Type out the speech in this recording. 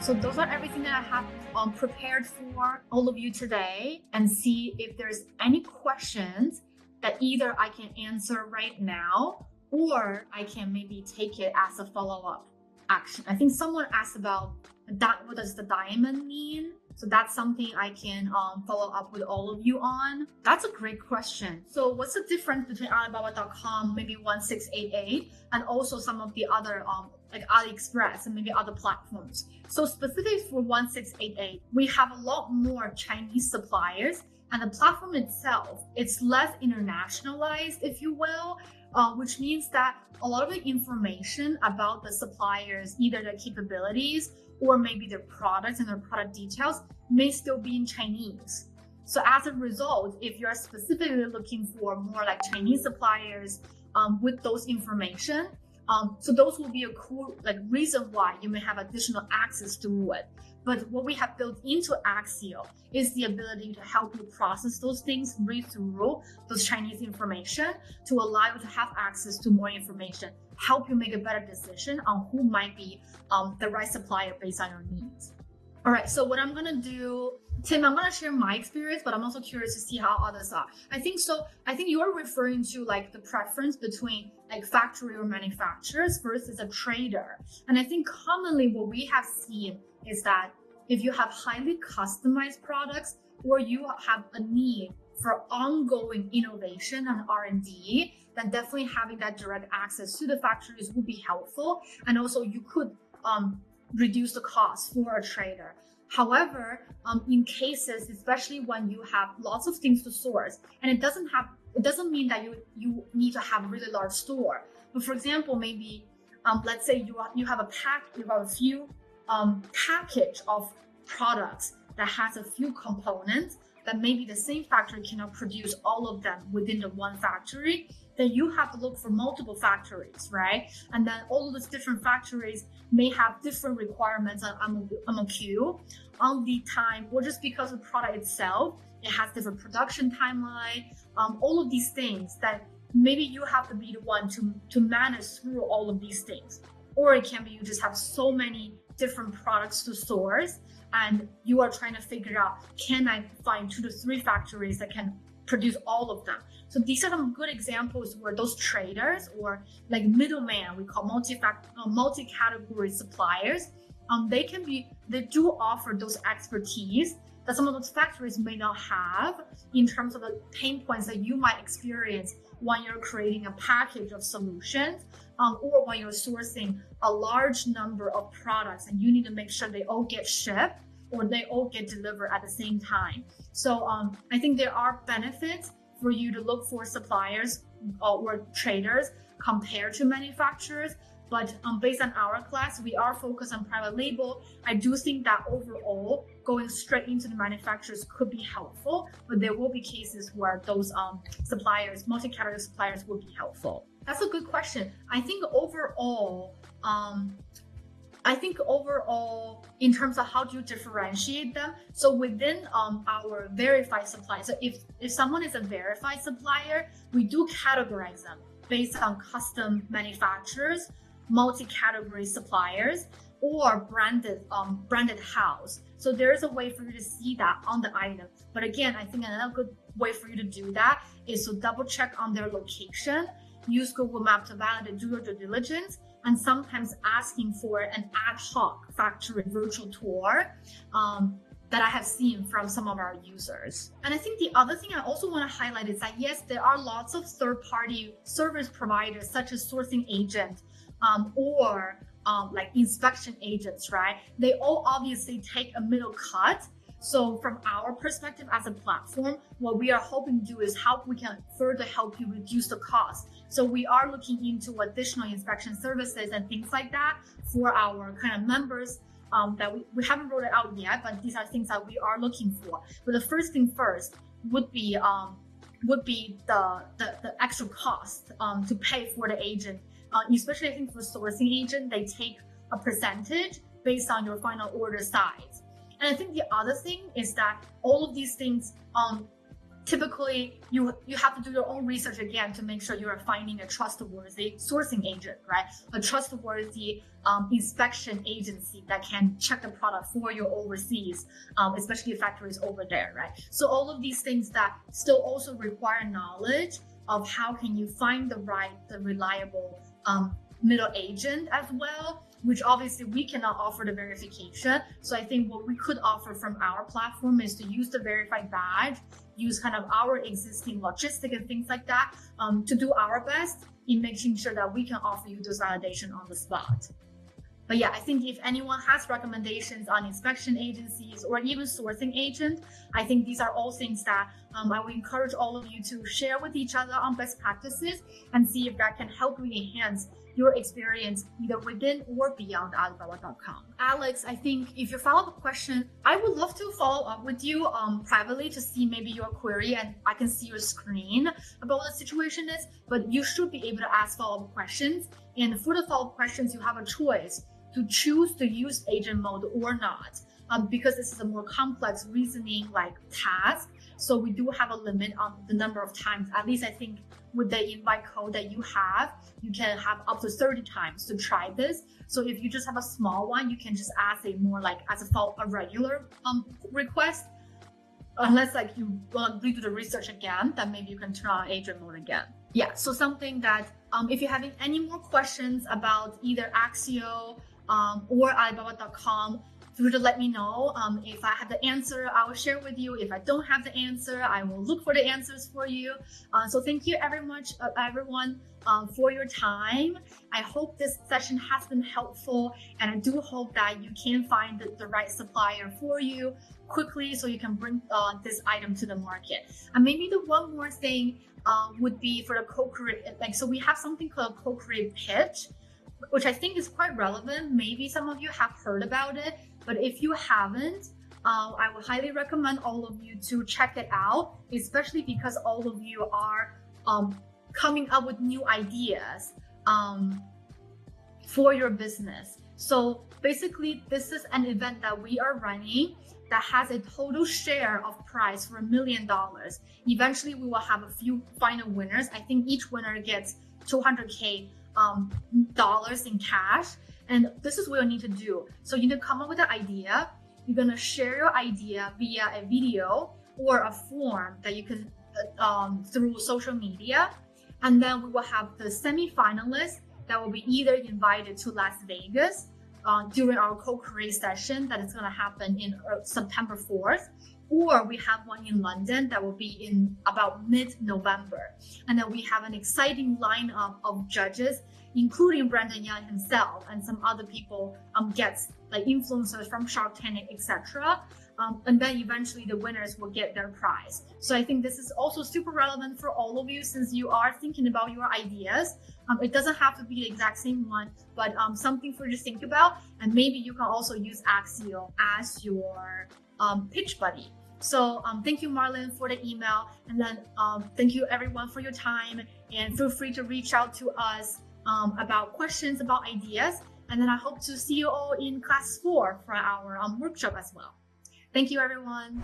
So those are everything that I have prepared for all of you today, and see if there's any questions that either I can answer right now or I can maybe take it as a follow-up action. I think someone asked about that, what does the diamond mean? So that's something I can follow up with all of you on. That's a great question. So what's the difference between Alibaba.com, maybe 1688, and also some of the other like AliExpress and maybe other platforms? So specifically for 1688, we have a lot more Chinese suppliers, and the platform itself, it's less internationalized, if you will, which means that a lot of the information about the suppliers, either their capabilities or maybe their products and their product details, may still be in Chinese. So as a result, if you're specifically looking for more like Chinese suppliers with those information, so those will be a cool reason why you may have additional access to it. But what we have built into Accio is the ability to help you process those things, read through those Chinese information to allow you to have access to more information, help you make a better decision on who might be the right supplier based on your needs. All right, so what I'm gonna do, Tim, I'm gonna share my experience, but I'm also curious to see how others are. I think you're referring to like the preference between like factory or manufacturers versus a trader. And I think commonly what we have seen is that if you have highly customized products or you have a need for ongoing innovation and R&D, then definitely having that direct access to the factories would be helpful. And also you could reduce the cost for a trader. However, in cases, especially when you have lots of things to source, and it doesn't mean that you need to have a really large store. But for example, maybe let's say you have a few package of products that has a few components that maybe the same factory cannot produce all of them within the one factory, then you have to look for multiple factories, right? And then all of those different factories may have different requirements on MOQ, on lead time, or just because the product itself, it has different production timeline, all of these things that maybe you have to be the one to manage through all of these things. Or it can be you just have so many different products to source and you are trying to figure out, can I find 2 to 3 factories that can produce all of them? So these are some good examples where those traders or like middleman, we call multi-category suppliers, they do offer those expertise that some of those factories may not have in terms of the pain points that you might experience when you're creating a package of solutions, or when you're sourcing a large number of products and you need to make sure they all get shipped or they all get delivered at the same time. So I think there are benefits for you to look for suppliers or traders compared to manufacturers. But based on our class, we are focused on private label. I do think that overall, going straight into the manufacturers could be helpful, but there will be cases where those suppliers, multi-category suppliers, will be helpful. That's a good question. I think overall, in terms of how do you differentiate them, so within our verified suppliers, so if someone is a verified supplier, we do categorize them based on custom manufacturers, multi-category suppliers, or branded house. So there is a way for you to see that on the item. But again, I think another good way for you to do that is to double check on their location, use Google Maps to validate, do your due diligence, and sometimes asking for an ad hoc factory virtual tour that I have seen from some of our users. And I think the other thing I also want to highlight is that yes, there are lots of third-party service providers such as sourcing agents or like inspection agents, right? They all obviously take a middle cut. So from our perspective as a platform, what we are hoping to do is how we can further help you reduce the cost. So we are looking into additional inspection services and things like that for our kind of members that we haven't rolled it out yet, but these are things that we are looking for. But the first thing first would be the extra cost to pay for the agent. Especially I think for sourcing agent, they take a percentage based on your final order size. And I think the other thing is that all of these things typically you have to do your own research again to make sure you are finding a trustworthy sourcing agent, right? A trustworthy inspection agency that can check the product for you overseas, especially factories over there, right? So all of these things that still also require knowledge of how can you find the reliable middle agent as well, which obviously we cannot offer the verification. So I think what we could offer from our platform is to use the verified badge, use kind of our existing logistic and things like that to do our best in making sure that we can offer you those validation on the spot. But yeah, I think if anyone has recommendations on inspection agencies or even sourcing agent, I think these are all things that I would encourage all of you to share with each other on best practices and see if that can help you enhance your experience either within or beyond Alibaba.com. Alex, I think if you follow up a question, I would love to follow up with you privately to see maybe your query and I can see your screen about what the situation is, but you should be able to ask follow-up questions. And for the follow-up questions, you have a choice to choose to use agent mode or not, because this is a more complex reasoning like task. So we do have a limit on the number of times. At least I think with the invite code that you can have up to 30 times to try this. So if you just have a small one, you can just ask a more like as a regular request. Unless like you want to do the research again, then maybe you can turn on agent mode again. Yeah, so something that if you're having any more questions about either Accio or Alibaba.com, feel free to let me know. If I have the answer, I will share with you. If I don't have the answer, I will look for the answers for you. So thank you everyone for your time. I hope this session has been helpful, and I do hope that you can find the right supplier for you quickly so you can bring this item to the market. And maybe the one more thing would be for the CoCreate, so we have something called CoCreate pitch, which I think is quite relevant. Maybe some of you have heard about it, but if you haven't, I would highly recommend all of you to check it out, especially because all of you are coming up with new ideas for your business. So basically, this is an event that we are running that has a total share of prize for $1 million. Eventually, we will have a few final winners. I think each winner gets $200K dollars in cash. And this is what you need to do. So you need to come up with an idea. You're gonna share your idea via a video or a form that you can through social media. And then we will have the semi-finalists that will be either invited to Las Vegas during our CoCreate session that is going to happen in September 4th, or we have one in London that will be in about mid-November. And then we have an exciting lineup of judges, including Brandon Young himself and some other people, guests like influencers from Shark Tank, etc. And then eventually the winners will get their prize. So I think this is also super relevant for all of you since you are thinking about your ideas. It doesn't have to be the exact same one, but something for you to think about. And maybe you can also use Accio as your pitch buddy. So thank you, Marlon, for the email. And then thank you everyone for your time, and feel free to reach out to us about questions, about ideas. And then I hope to see you all in class 4 for our workshop as well. Thank you, everyone.